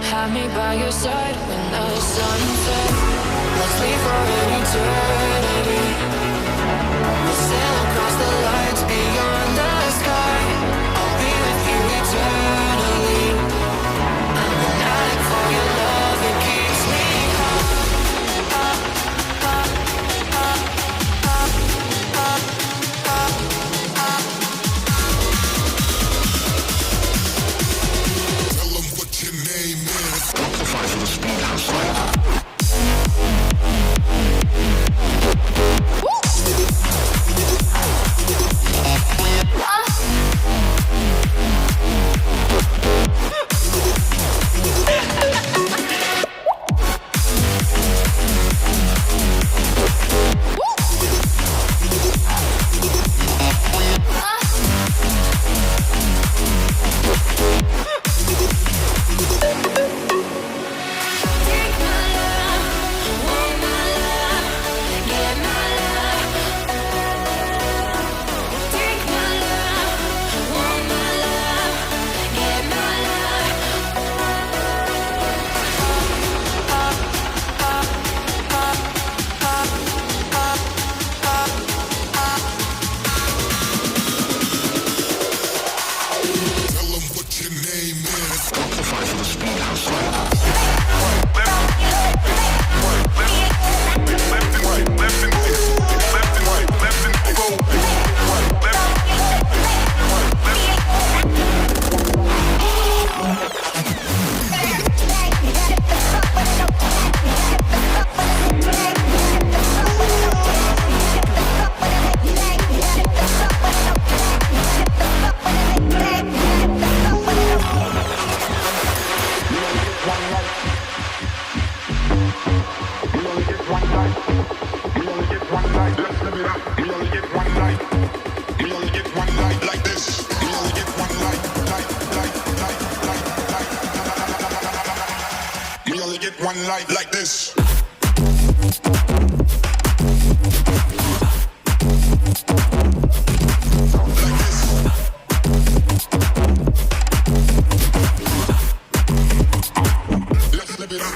Have me by your side when the sun sets. Let's leave for an eternity. We'll sail across the lights beyond the sky. I'll be with you eternally. I'm an addict for your love, it keeps me one light like this. Let's live it up.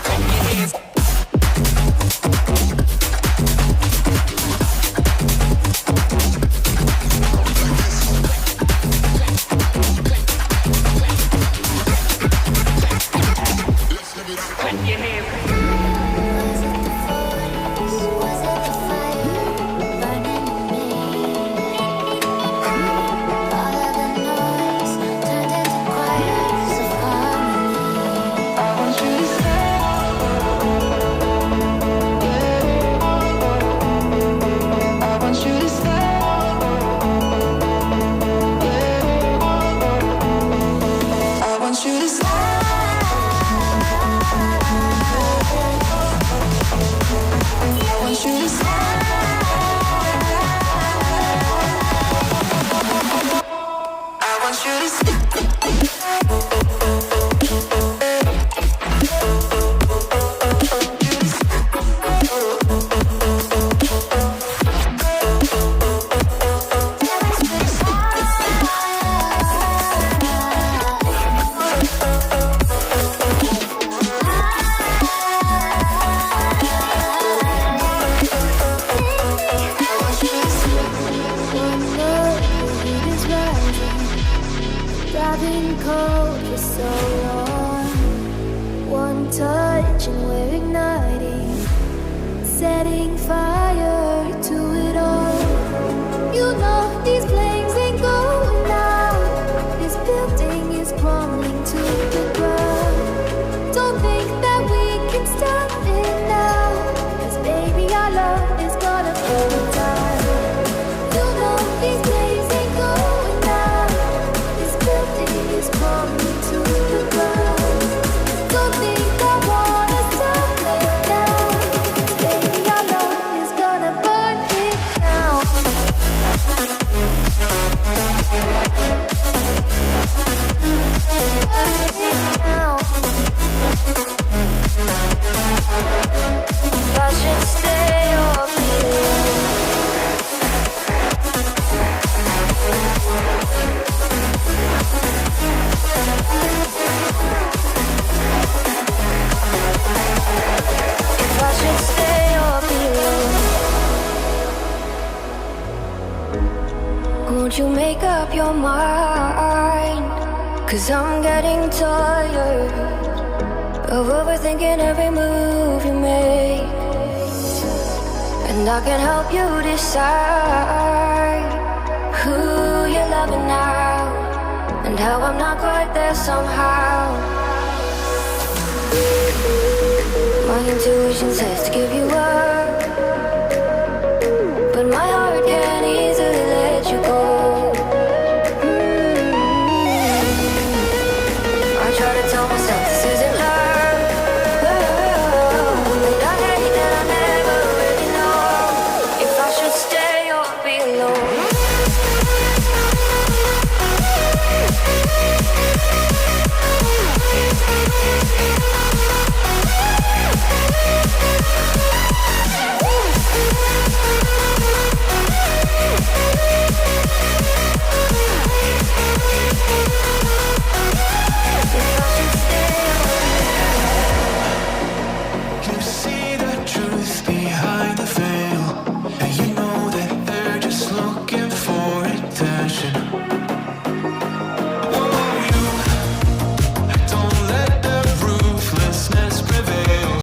Don't think I wanna stop. you make up your mind? 'Cause I'm getting tired of overthinking every move you make. And I can help you decide who you're loving now, and how I'm not quite there somehow. My intuition says to give you up,